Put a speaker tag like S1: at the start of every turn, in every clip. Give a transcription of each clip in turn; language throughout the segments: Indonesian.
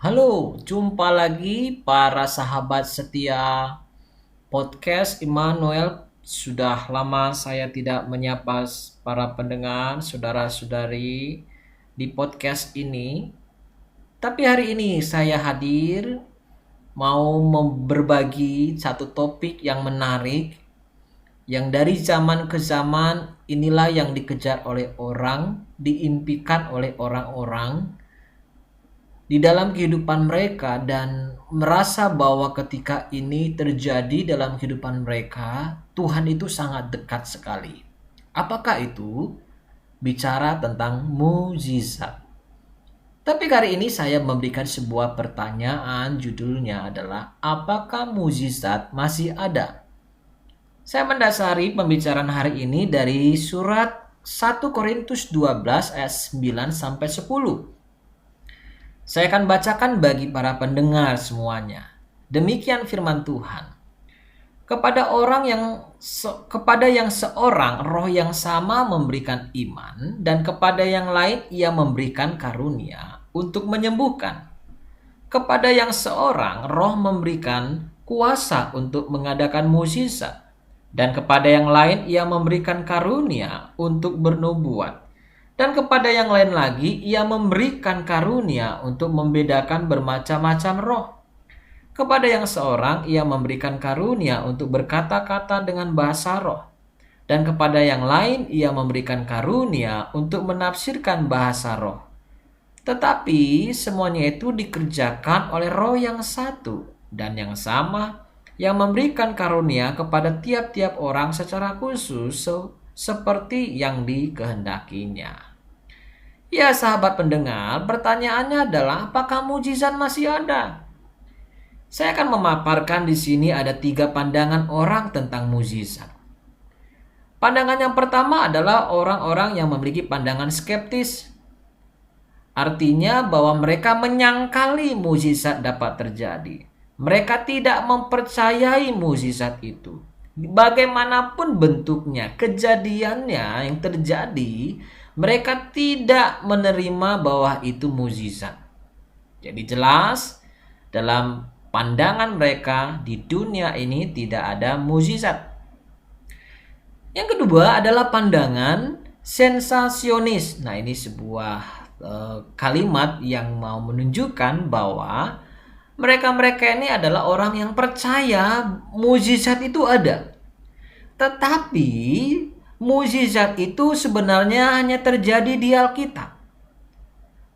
S1: Halo, jumpa lagi para sahabat setia podcast Immanuel. Sudah lama saya tidak menyapa para pendengar, saudara-saudari di podcast ini. Tapi hari ini saya hadir mau berbagi satu topik yang menarik yang dari zaman ke zaman inilah yang dikejar oleh orang, diimpikan oleh orang-orang di dalam kehidupan mereka dan merasa bahwa ketika ini terjadi dalam kehidupan mereka, Tuhan itu sangat dekat sekali. Apakah itu? Bicara tentang mukjizat. Tapi kali ini saya memberikan sebuah pertanyaan, judulnya adalah apakah mukjizat masih ada? Saya mendasari pembicaraan hari ini dari surat 1 Korintus 12 ayat 9 sampai 10. Saya akan bacakan bagi para pendengar semuanya. Demikian firman Tuhan. Kepada yang seorang roh yang sama memberikan iman dan kepada yang lain ia memberikan karunia untuk menyembuhkan. Kepada yang seorang roh memberikan kuasa untuk mengadakan mukjizat dan kepada yang lain ia memberikan karunia untuk bernubuat. Dan kepada yang lain lagi, ia memberikan karunia untuk membedakan bermacam-macam roh. Kepada yang seorang, ia memberikan karunia untuk berkata-kata dengan bahasa roh. Dan kepada yang lain, ia memberikan karunia untuk menafsirkan bahasa roh. Tetapi semuanya itu dikerjakan oleh roh yang satu dan yang sama, yang memberikan karunia kepada tiap-tiap orang secara khusus seperti yang dikehendakinya. Ya sahabat pendengar, pertanyaannya adalah apakah mukjizat masih ada? Saya akan memaparkan di sini ada 3 pandangan orang tentang mukjizat. Pandangan yang pertama adalah orang-orang yang memiliki pandangan skeptis. Artinya bahwa mereka menyangkali mukjizat dapat terjadi. Mereka tidak mempercayai mukjizat itu. Bagaimanapun bentuknya, kejadiannya yang terjadi, mereka tidak menerima bahwa itu mukjizat. Jadi jelas dalam pandangan mereka di dunia ini tidak ada mukjizat. Yang kedua adalah pandangan sensasionis. Nah, ini sebuah kalimat yang mau menunjukkan bahwa mereka-mereka ini adalah orang yang percaya mukjizat itu ada. Tetapi mukjizat itu sebenarnya hanya terjadi di Alkitab.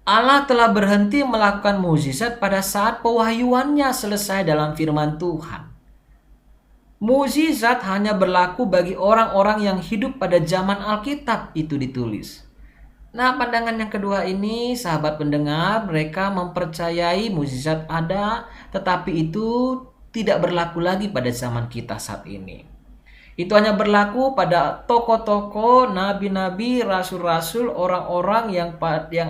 S1: Allah telah berhenti melakukan mukjizat pada saat pewahyuannya selesai dalam firman Tuhan. Mukjizat hanya berlaku bagi orang-orang yang hidup pada zaman Alkitab itu ditulis. Nah, pandangan yang kedua ini, sahabat pendengar, mereka mempercayai mukjizat ada, tetapi itu tidak berlaku lagi pada zaman kita saat ini. Itu hanya berlaku pada tokoh-tokoh, nabi-nabi, rasul-rasul, orang-orang yang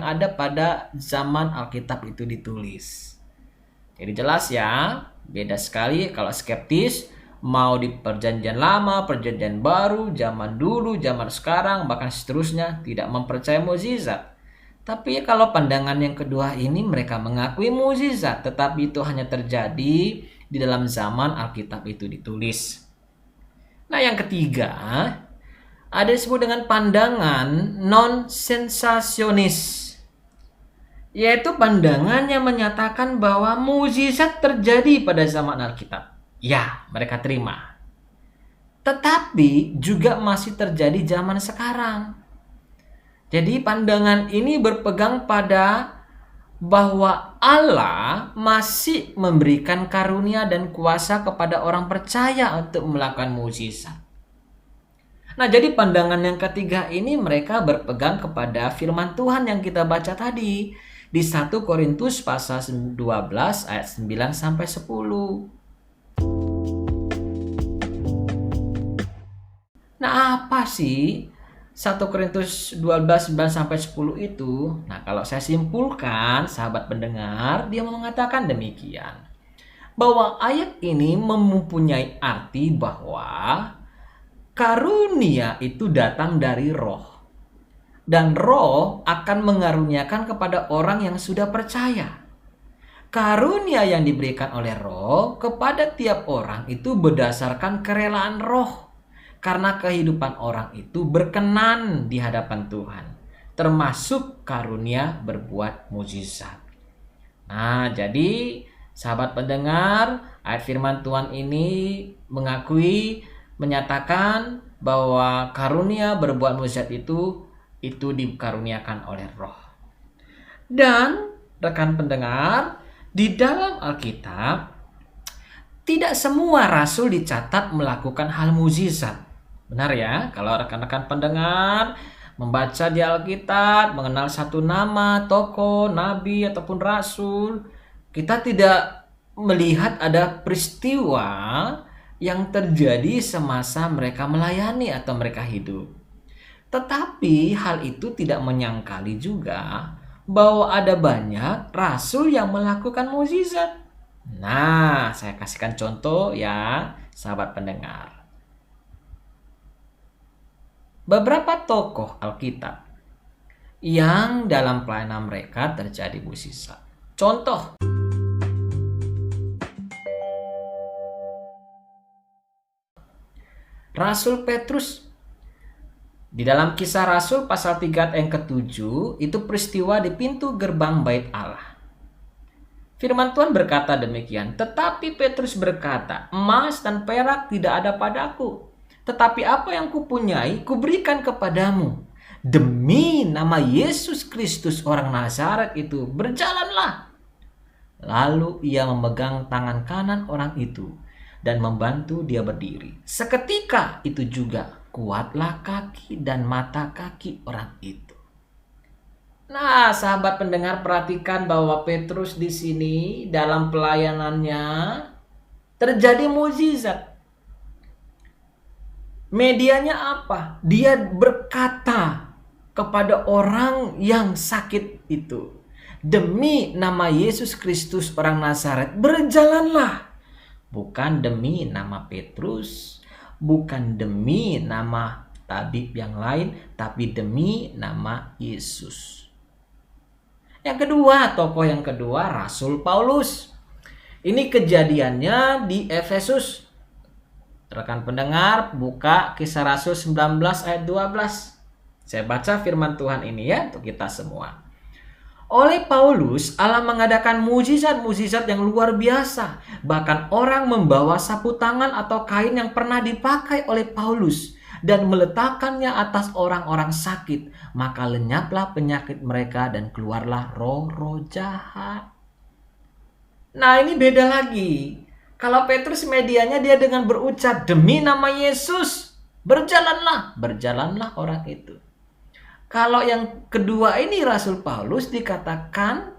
S1: ada pada zaman Alkitab itu ditulis. Jadi jelas ya, beda sekali kalau skeptis, mau di perjanjian lama, perjanjian baru, zaman dulu, zaman sekarang, bahkan seterusnya tidak mempercayai mukjizat. Tapi kalau pandangan yang kedua ini mereka mengakui mukjizat, tetapi itu hanya terjadi di dalam zaman Alkitab itu ditulis. Nah, yang ketiga, ada disebut dengan pandangan non-sensasionis. Yaitu pandangan yang menyatakan bahwa mukjizat terjadi pada zaman Alkitab. Ya, mereka terima. Tetapi juga masih terjadi zaman sekarang. Jadi pandangan ini berpegang pada bahwa Allah masih memberikan karunia dan kuasa kepada orang percaya untuk melakukan mukjizat. Nah, jadi pandangan yang ketiga ini mereka berpegang kepada firman Tuhan yang kita baca tadi di 1 Korintus pasal 12 ayat 9 sampai 10. Nah, apa sih 1 Korintus 12, 9 sampai 10 itu? Nah, kalau saya simpulkan, sahabat pendengar, dia mengatakan demikian. Bahwa ayat ini mempunyai arti bahwa karunia itu datang dari roh. Dan roh akan mengaruniakan kepada orang yang sudah percaya. Karunia yang diberikan oleh Roh kepada tiap orang itu berdasarkan kerelaan Roh. Karena kehidupan orang itu berkenan di hadapan Tuhan, termasuk karunia berbuat mukjizat. Nah, jadi sahabat pendengar, ayat firman Tuhan ini menyatakan bahwa karunia berbuat mukjizat itu dikaruniakan oleh Roh. Dan rekan pendengar, di dalam Alkitab tidak semua rasul dicatat melakukan hal mukjizat. Benar ya? Kalau rekan-rekan pendengar membaca di Alkitab, mengenal satu nama, tokoh, nabi, ataupun rasul, kita tidak melihat ada peristiwa yang terjadi semasa mereka melayani atau mereka hidup. Tetapi hal itu tidak menyangkali juga bahwa ada banyak rasul yang melakukan mukjizat. Nah, saya kasihkan contoh ya, sahabat pendengar. Beberapa tokoh Alkitab yang dalam pelayanan mereka terjadi mukjizat. Contoh, Rasul Petrus. Di dalam Kisah Rasul pasal 3 ayat yang ke-7, itu peristiwa di pintu gerbang bait Allah. Firman Tuhan berkata demikian, tetapi Petrus berkata, emas dan perak tidak ada padaku, tetapi apa yang kupunyai kuberikan kepadamu. Demi nama Yesus Kristus orang Nazaret itu, berjalanlah. Lalu ia memegang tangan kanan orang itu dan membantu dia berdiri. Seketika itu juga kuatlah kaki dan mata kaki orang itu. Nah, sahabat pendengar, perhatikan bahwa Petrus di sini dalam pelayanannya terjadi mukjizat. Medianya apa? Dia berkata kepada orang yang sakit itu, demi nama Yesus Kristus orang Nazaret, berjalanlah. Bukan demi nama Petrus, bukan demi nama tabib yang lain, tapi demi nama Yesus. Yang kedua, tokoh yang kedua, Rasul Paulus. Ini kejadiannya di Efesus. Rekan pendengar, buka Kisah Rasul 19 ayat 12. Saya baca firman Tuhan ini ya untuk kita semua. Oleh Paulus, Allah mengadakan mukjizat-mukjizat yang luar biasa. Bahkan orang membawa sapu tangan atau kain yang pernah dipakai oleh Paulus dan meletakkannya atas orang-orang sakit. Maka lenyaplah penyakit mereka dan keluarlah roh-roh jahat. Nah, ini beda lagi. Kalau Petrus medianya dia dengan berucap, demi nama Yesus, berjalanlah. Berjalanlah orang itu. Kalau yang kedua ini Rasul Paulus dikatakan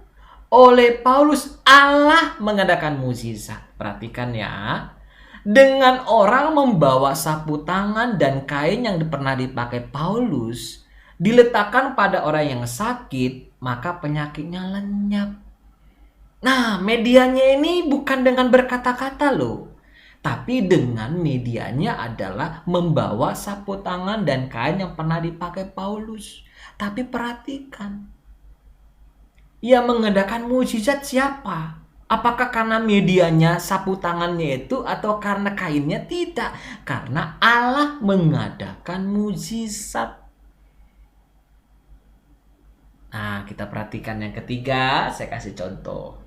S1: oleh Paulus Allah mengadakan mukjizat. Perhatikan ya. Dengan orang membawa sapu tangan dan kain yang pernah dipakai Paulus diletakkan pada orang yang sakit, maka penyakitnya lenyap. Nah, medianya ini bukan dengan berkata-kata loh. Tapi dengan medianya adalah membawa sapu tangan dan kain yang pernah dipakai Paulus. Tapi perhatikan, ia mengadakan mukjizat siapa? Apakah karena medianya sapu tangannya itu atau karena kainnya? Tidak, karena Allah mengadakan mukjizat. Nah, kita perhatikan yang ketiga, saya kasih contoh.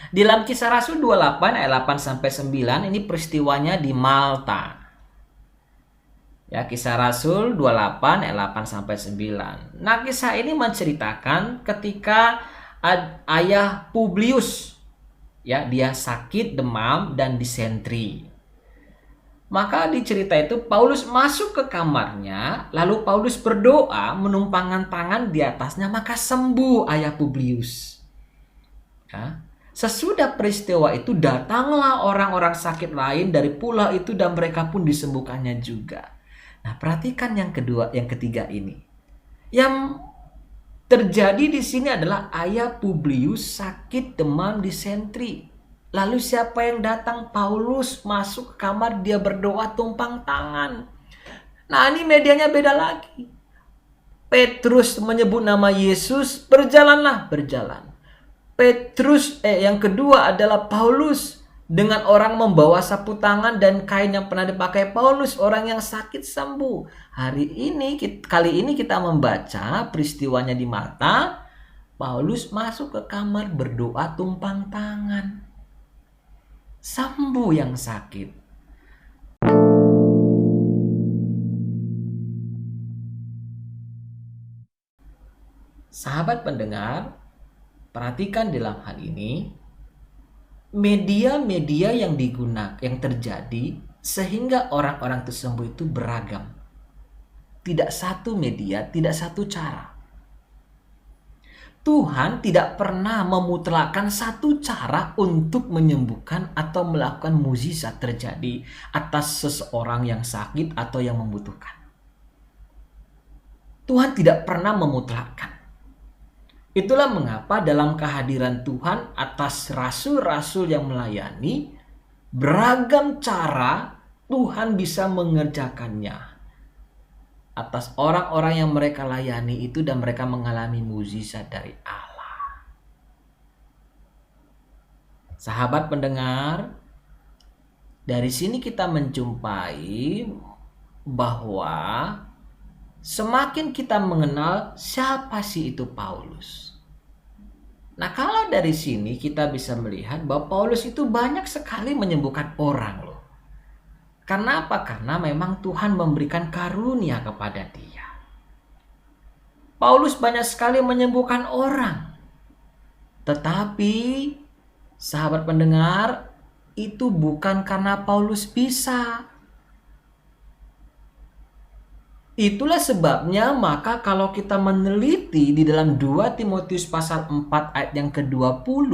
S1: Di dalam Kisah Rasul 28 ayat 8 sampai 9, ini peristiwanya di Malta. Ya, Kisah Rasul 28 ayat 8 sampai 9. Nah, kisah ini menceritakan ketika ayah Publius, ya, dia sakit demam dan disentri. Maka di cerita itu Paulus masuk ke kamarnya, lalu Paulus berdoa menumpangkan tangan di atasnya, maka sembuh ayah Publius. Ya. Sesudah peristiwa itu datanglah orang-orang sakit lain dari pulau itu dan mereka pun disembuhkannya juga. Nah, perhatikan yang ketiga ini. Yang terjadi di sini adalah ayah Publius sakit demam disentri. Lalu siapa yang datang? Paulus masuk ke kamar, dia berdoa tumpang tangan. Nah, ini medianya beda lagi. Petrus menyebut nama Yesus, berjalanlah, berjalan. Yang kedua adalah Paulus dengan orang membawa sapu tangan dan kain yang pernah dipakai Paulus, orang yang sakit sembuh. Kali ini kita membaca peristiwanya di Malta. Paulus masuk ke kamar berdoa tumpang tangan. Sembuh yang sakit. Sahabat pendengar, perhatikan dalam hal ini, media-media yang terjadi sehingga orang-orang tersebut itu beragam. Tidak satu media, tidak satu cara. Tuhan tidak pernah memutlakkan satu cara untuk menyembuhkan atau melakukan mukjizat terjadi atas seseorang yang sakit atau yang membutuhkan. Tuhan tidak pernah memutlakkan. Itulah mengapa dalam kehadiran Tuhan atas rasul-rasul yang melayani, beragam cara Tuhan bisa mengerjakannya atas orang-orang yang mereka layani itu, dan mereka mengalami mukjizat dari Allah. Sahabat pendengar, dari sini kita menjumpai bahwa semakin kita mengenal siapa sih itu Paulus. Nah, kalau dari sini kita bisa melihat bahwa Paulus itu banyak sekali menyembuhkan orang loh. Karena apa? Karena memang Tuhan memberikan karunia kepada dia. Paulus banyak sekali menyembuhkan orang. Tetapi, sahabat pendengar, itu bukan karena Paulus bisa. Itulah sebabnya maka kalau kita meneliti di dalam 2 Timotius pasal 4 ayat yang ke-20,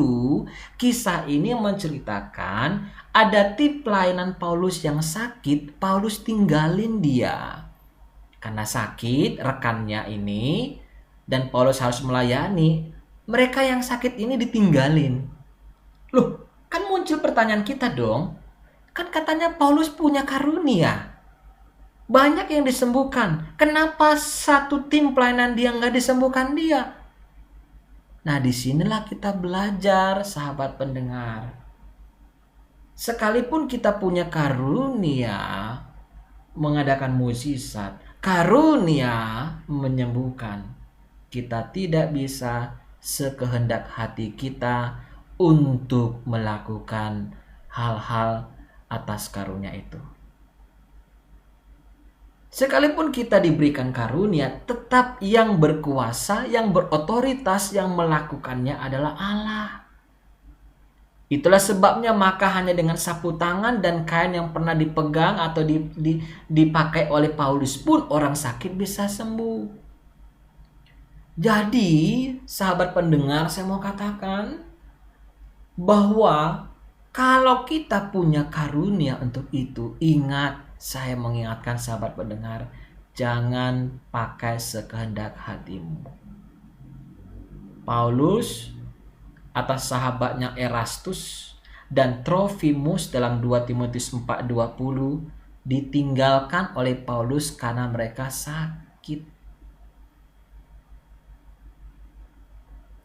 S1: kisah ini menceritakan ada tip pelayanan Paulus yang sakit, Paulus tinggalin dia. Karena sakit rekannya ini dan Paulus harus melayani, mereka yang sakit ini ditinggalin. Loh, kan muncul pertanyaan kita dong. Kan katanya Paulus punya karunia. Banyak yang disembuhkan. Kenapa satu tim pelayanan dia nggak disembuhkan dia? Nah, disinilah kita belajar, sahabat pendengar. Sekalipun kita punya karunia mengadakan mukjizat, karunia menyembuhkan, kita tidak bisa sekehendak hati kita untuk melakukan hal-hal atas karunia itu. Sekalipun kita diberikan karunia, tetap yang berkuasa, yang berotoritas, yang melakukannya adalah Allah. Itulah sebabnya maka hanya dengan sapu tangan dan kain yang pernah dipegang atau dipakai oleh Paulus pun orang sakit bisa sembuh. Jadi, sahabat pendengar, saya mau katakan bahwa kalau kita punya karunia untuk itu, ingat, saya mengingatkan sahabat pendengar, jangan pakai sekehendak hatimu. Paulus atas sahabatnya Erastus dan Trofimus dalam 2 Timotius 4:20 ditinggalkan oleh Paulus karena mereka sakit.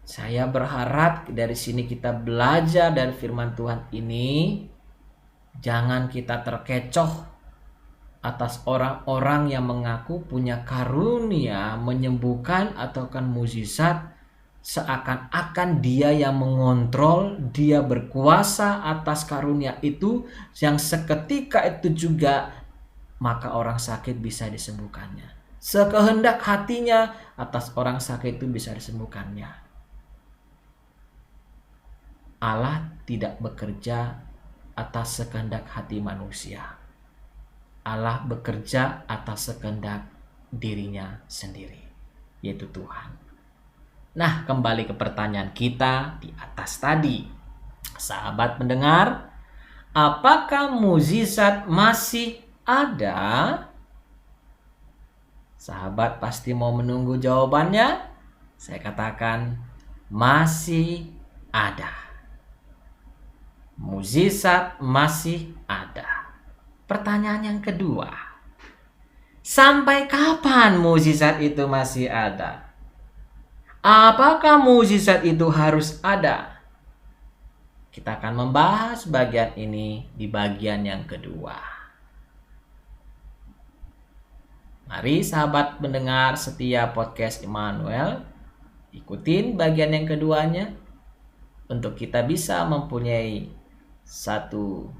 S1: Saya berharap dari sini kita belajar dari firman Tuhan ini, jangan kita terkecoh atas orang-orang yang mengaku punya karunia menyembuhkan atau kan mukjizat, seakan-akan dia yang mengontrol, dia berkuasa atas karunia itu, yang seketika itu juga maka orang sakit bisa disembuhkannya. Sekehendak hatinya atas orang sakit itu bisa disembuhkannya. Allah tidak bekerja atas sekehendak hati manusia. Allah bekerja atas sekehendak dirinya sendiri, yaitu Tuhan. Nah, kembali ke pertanyaan kita di atas tadi. Sahabat pendengar, apakah mukjizat masih ada? Sahabat pasti mau menunggu jawabannya. Saya katakan masih ada. Mukjizat masih ada. Pertanyaan yang kedua, sampai kapan mukjizat itu masih ada? Apakah mukjizat itu harus ada? Kita akan membahas bagian ini di bagian yang kedua. Mari sahabat pendengar setia podcast Immanuel, ikutin bagian yang keduanya untuk kita bisa mempunyai satu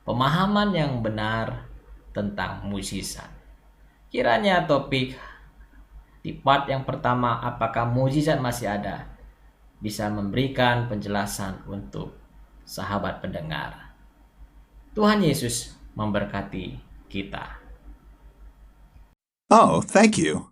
S1: pemahaman yang benar tentang mukjizat. Kiranya topik di part yang pertama, apakah mukjizat masih ada, bisa memberikan penjelasan untuk sahabat pendengar. Tuhan Yesus memberkati kita.
S2: Oh, thank you.